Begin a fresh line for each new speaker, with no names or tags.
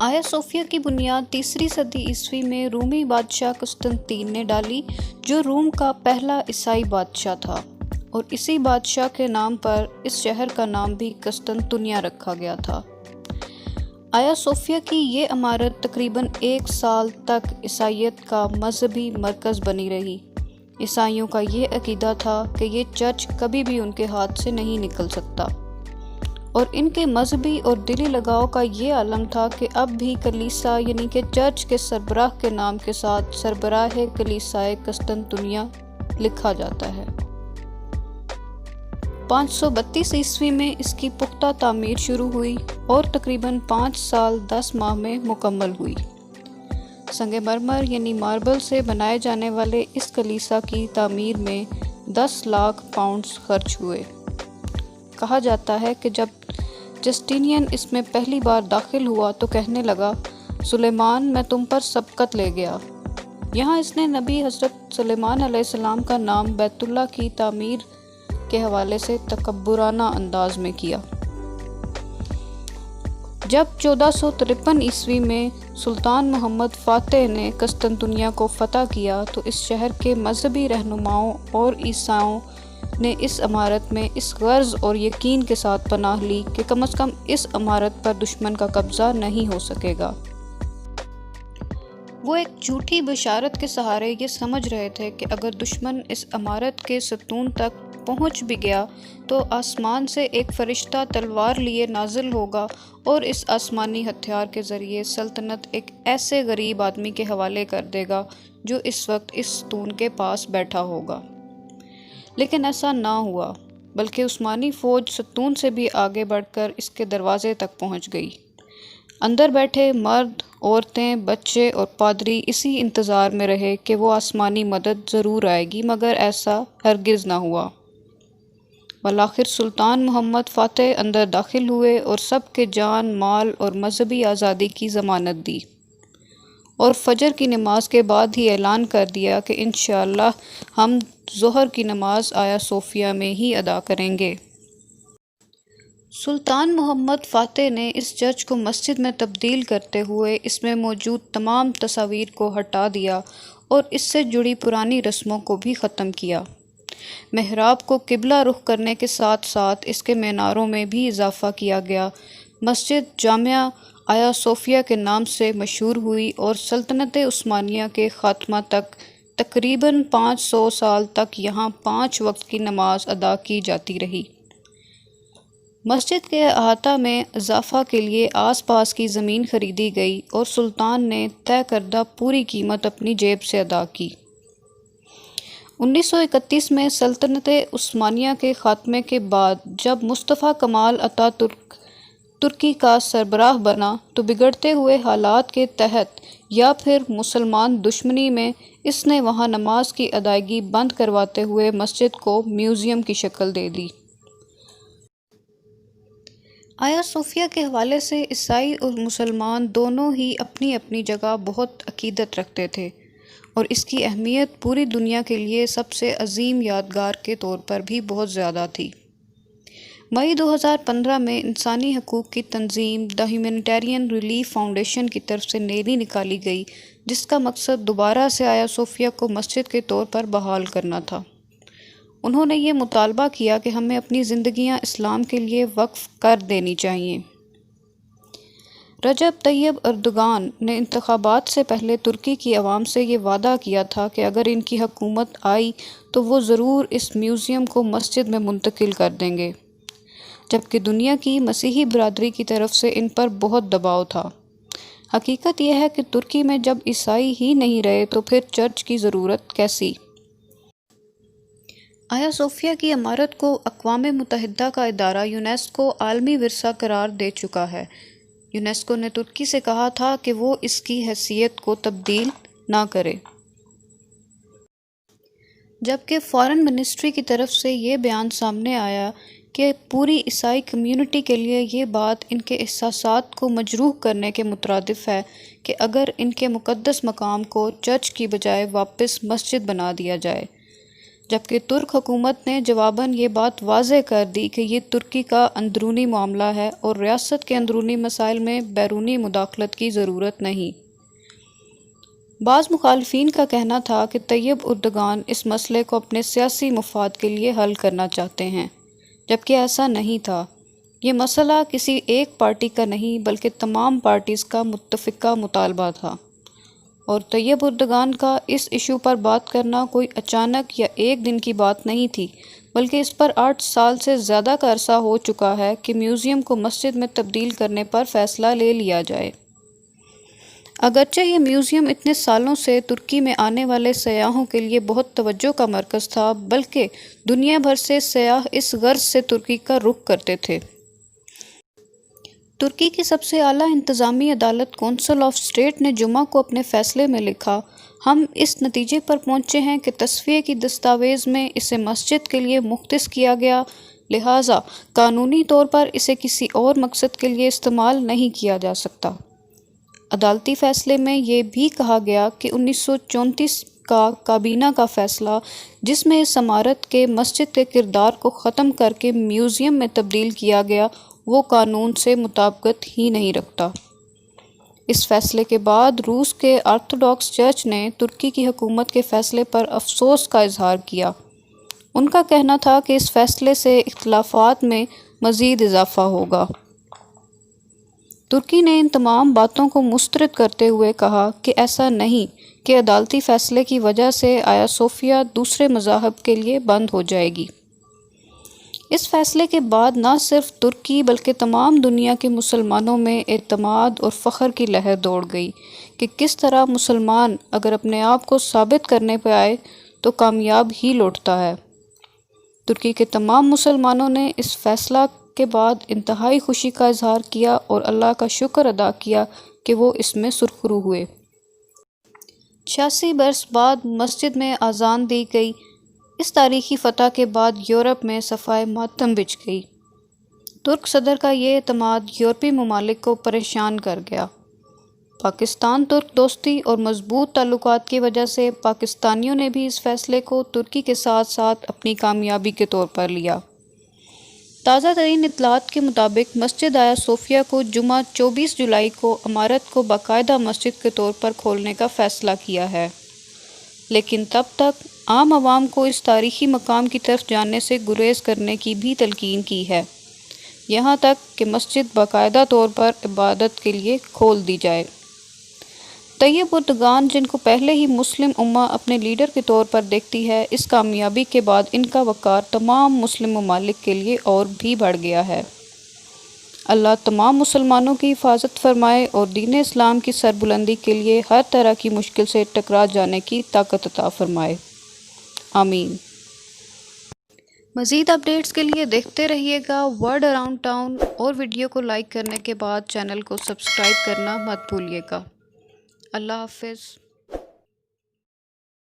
آیا صوفیہ کی بنیاد 3 صدی عیسوی میں رومی بادشاہ قسطنطین نے ڈالی، جو روم کا پہلا عیسائی بادشاہ تھا، اور اسی بادشاہ کے نام پر اس شہر کا نام بھی قسطنطنیہ رکھا گیا تھا۔ آیا صوفیہ کی یہ عمارت تقریباً 1 سال تک عیسائیت کا مذہبی مرکز بنی رہی۔ عیسائیوں کا یہ عقیدہ تھا کہ یہ چرچ کبھی بھی ان کے ہاتھ سے نہیں نکل سکتا، اور ان کے مذہبی اور دلی لگاؤ کا یہ عالم تھا کہ اب بھی کلیسا یعنی کہ چرچ کے سربراہ کے نام کے ساتھ سربراہ کلیسائے قسطنطنیہ لکھا جاتا ہے۔ 532 عیسوی میں اس کی پختہ تعمیر شروع ہوئی اور تقریباً 5 سال 10 ماہ میں مکمل ہوئی۔ سنگ مرمر یعنی ماربل سے بنائے جانے والے اس کلیسا کی تعمیر میں 10 لاکھ پاؤنڈز خرچ ہوئے۔ کہا جاتا ہے کہ جب جسٹینین اس میں پہلی بار داخل ہوا تو کہنے لگا، سلیمان میں تم پر سبقت لے گیا۔ یہاں اس نے نبی حضرت سلیمان علیہ السلام کا نام بیت اللہ کی تعمیر کے حوالے سے تکبرانہ انداز میں کیا۔ جب 1453 عیسوی میں سلطان محمد فاتح نے قسطنطنیہ کو فتح کیا تو اس شہر کے مذہبی رہنماؤں اور عیسائیوں نے اس عمارت میں اس غرض اور یقین کے ساتھ پناہ لی کہ کم از کم اس عمارت پر دشمن کا قبضہ نہیں ہو سکے گا۔ وہ ایک جھوٹی بشارت کے سہارے یہ سمجھ رہے تھے کہ اگر دشمن اس عمارت کے ستون تک پہنچ بھی گیا تو آسمان سے ایک فرشتہ تلوار لیے نازل ہوگا اور اس آسمانی ہتھیار کے ذریعے سلطنت ایک ایسے غریب آدمی کے حوالے کر دے گا جو اس وقت اس ستون کے پاس بیٹھا ہوگا۔ لیکن ایسا نہ ہوا، بلکہ عثمانی فوج ستون سے بھی آگے بڑھ کر اس کے دروازے تک پہنچ گئی۔ اندر بیٹھے مرد، عورتیں، بچے اور پادری اسی انتظار میں رہے کہ وہ آسمانی مدد ضرور آئے گی، مگر ایسا ہرگز نہ ہوا۔ بالآخر سلطان محمد فاتح اندر داخل ہوئے اور سب کے جان، مال اور مذہبی آزادی کی ضمانت دی، اور فجر کی نماز کے بعد ہی اعلان کر دیا کہ انشاءاللہ ہم ظہر کی نماز آیا صوفیہ میں ہی ادا کریں گے۔ سلطان محمد فاتح نے اس چرچ کو مسجد میں تبدیل کرتے ہوئے اس میں موجود تمام تصاویر کو ہٹا دیا اور اس سے جڑی پرانی رسموں کو بھی ختم کیا۔ محراب کو قبلہ رخ کرنے کے ساتھ ساتھ اس کے میناروں میں بھی اضافہ کیا گیا۔ مسجد جامعہ آیا صوفیہ کے نام سے مشہور ہوئی اور سلطنت عثمانیہ کے خاتمہ تک تقریباً 500 سال تک یہاں 5 وقت کی نماز ادا کی جاتی رہی۔ مسجد کے احاطہ میں اضافہ کے لیے آس پاس کی زمین خریدی گئی اور سلطان نے طے کردہ پوری قیمت اپنی جیب سے ادا کی۔ 1931 میں سلطنت عثمانیہ کے خاتمے کے بعد جب مصطفیٰ کمال اتا ترک ترکی کا سربراہ بنا تو بگڑتے ہوئے حالات کے تحت یا پھر مسلمان دشمنی میں اس نے وہاں نماز کی ادائیگی بند کرواتے ہوئے مسجد کو میوزیم کی شکل دے دی۔ آیا صوفیہ کے حوالے سے عیسائی اور مسلمان دونوں ہی اپنی اپنی جگہ بہت عقیدت رکھتے تھے، اور اس کی اہمیت پوری دنیا کے لیے سب سے عظیم یادگار کے طور پر بھی بہت زیادہ تھی۔ مئی 2015 میں انسانی حقوق کی تنظیم دی ہیومینیٹیرین ریلیف فاؤنڈیشن کی طرف سے ریلی نکالی گئی جس کا مقصد دوبارہ سے آیا صوفیہ کو مسجد کے طور پر بحال کرنا تھا۔ انہوں نے یہ مطالبہ کیا کہ ہمیں اپنی زندگیاں اسلام کے لیے وقف کر دینی چاہیے۔ رجب طیب اردوغان نے انتخابات سے پہلے ترکی کی عوام سے یہ وعدہ کیا تھا کہ اگر ان کی حکومت آئی تو وہ ضرور اس میوزیم کو مسجد میں منتقل کر دیں گے، جبکہ دنیا کی مسیحی برادری کی طرف سے ان پر بہت دباؤ تھا۔ حقیقت یہ ہے کہ ترکی میں جب عیسائی ہی نہیں رہے تو پھر چرچ کی ضرورت کیسی؟ آیا صوفیہ کی عمارت کو اقوام متحدہ کا ادارہ یونیسکو عالمی ورثہ قرار دے چکا ہے۔ یونیسکو نے ترکی سے کہا تھا کہ وہ اس کی حیثیت کو تبدیل نہ کرے، جبکہ فارن منسٹری کی طرف سے یہ بیان سامنے آیا کہ پوری عیسائی کمیونٹی کے لیے یہ بات ان کے احساسات کو مجروح کرنے کے مترادف ہے کہ اگر ان کے مقدس مقام کو چرچ کی بجائے واپس مسجد بنا دیا جائے، جبکہ ترک حکومت نے جواباً یہ بات واضح کر دی کہ یہ ترکی کا اندرونی معاملہ ہے اور ریاست کے اندرونی مسائل میں بیرونی مداخلت کی ضرورت نہیں۔ بعض مخالفین کا کہنا تھا کہ طیب اردگان اس مسئلے کو اپنے سیاسی مفاد کے لیے حل کرنا چاہتے ہیں، جبکہ ایسا نہیں تھا۔ یہ مسئلہ کسی ایک پارٹی کا نہیں بلکہ تمام پارٹیز کا متفقہ مطالبہ تھا، اور طیب اردگان کا اس ایشو پر بات کرنا کوئی اچانک یا ایک دن کی بات نہیں تھی، بلکہ اس پر 8 سال سے زیادہ کا عرصہ ہو چکا ہے کہ میوزیم کو مسجد میں تبدیل کرنے پر فیصلہ لے لیا جائے۔ اگرچہ یہ میوزیم اتنے سالوں سے ترکی میں آنے والے سیاحوں کے لیے بہت توجہ کا مرکز تھا، بلکہ دنیا بھر سے سیاح اس غرض سے ترکی کا رخ کرتے تھے۔ ترکی کی سب سے اعلیٰ انتظامی عدالت کونسل آف اسٹیٹ نے جمعہ کو اپنے فیصلے میں لکھا، ہم اس نتیجے پر پہنچے ہیں کہ تصفیے کی دستاویز میں اسے مسجد کے لیے مختص کیا گیا، لہٰذا قانونی طور پر اسے کسی اور مقصد کے لیے استعمال نہیں کیا جا سکتا۔ عدالتی فیصلے میں یہ بھی کہا گیا کہ 1934 کا کابینہ کا فیصلہ، جس میں اس عمارت کے مسجد کے کردار کو ختم کر کے میوزیم میں تبدیل کیا گیا، وہ قانون سے مطابقت ہی نہیں رکھتا۔ اس فیصلے کے بعد روس کے آرتھوڈاکس چرچ نے ترکی کی حکومت کے فیصلے پر افسوس کا اظہار کیا۔ ان کا کہنا تھا کہ اس فیصلے سے اختلافات میں مزید اضافہ ہوگا۔ ترکی نے ان تمام باتوں کو مسترد کرتے ہوئے کہا کہ ایسا نہیں کہ عدالتی فیصلے کی وجہ سے آیا صوفیہ دوسرے مذاہب کے لیے بند ہو جائے گی۔ اس فیصلے کے بعد نہ صرف ترکی بلکہ تمام دنیا کے مسلمانوں میں اعتماد اور فخر کی لہر دوڑ گئی کہ کس طرح مسلمان اگر اپنے آپ کو ثابت کرنے پہ آئے تو کامیاب ہی لوٹتا ہے۔ ترکی کے تمام مسلمانوں نے اس فیصلہ کے بعد انتہائی خوشی کا اظہار کیا اور اللہ کا شکر ادا کیا کہ وہ اس میں سرخرو ہوئے۔ 86 برس بعد مسجد میں اذان دی گئی۔ اس تاریخی فتح کے بعد یورپ میں صفائے ماتم بچھ گئی۔ ترک صدر کا یہ اعتماد یورپی ممالک کو پریشان کر گیا۔ پاکستان ترک دوستی اور مضبوط تعلقات کی وجہ سے پاکستانیوں نے بھی اس فیصلے کو ترکی کے ساتھ ساتھ اپنی کامیابی کے طور پر لیا۔ تازہ ترین اطلاعات کے مطابق مسجد آیا صوفیہ کو جمعہ 24 جولائی کو عمارت کو باقاعدہ مسجد کے طور پر کھولنے کا فیصلہ کیا ہے، لیکن تب تک عام عوام کو اس تاریخی مقام کی طرف جانے سے گریز کرنے کی بھی تلقین کی ہے، یہاں تک کہ مسجد باقاعدہ طور پر عبادت کے لیے کھول دی جائے۔ طیب اردگان، جن کو پہلے ہی مسلم امہ اپنے لیڈر کے طور پر دیکھتی ہے، اس کامیابی کے بعد ان کا وقار تمام مسلم ممالک کے لیے اور بھی بڑھ گیا ہے۔ اللہ تمام مسلمانوں کی حفاظت فرمائے اور دین اسلام کی سربلندی کے لیے ہر طرح کی مشکل سے ٹکرا جانے کی طاقت عطا فرمائے، آمین۔ مزید اپڈیٹس کے لیے دیکھتے رہیے گا ورلڈ اراؤنڈ ٹاؤن، اور ویڈیو کو لائک کرنے کے بعد چینل کو سبسکرائب کرنا مت بھولیے گا۔ اللہ حافظ۔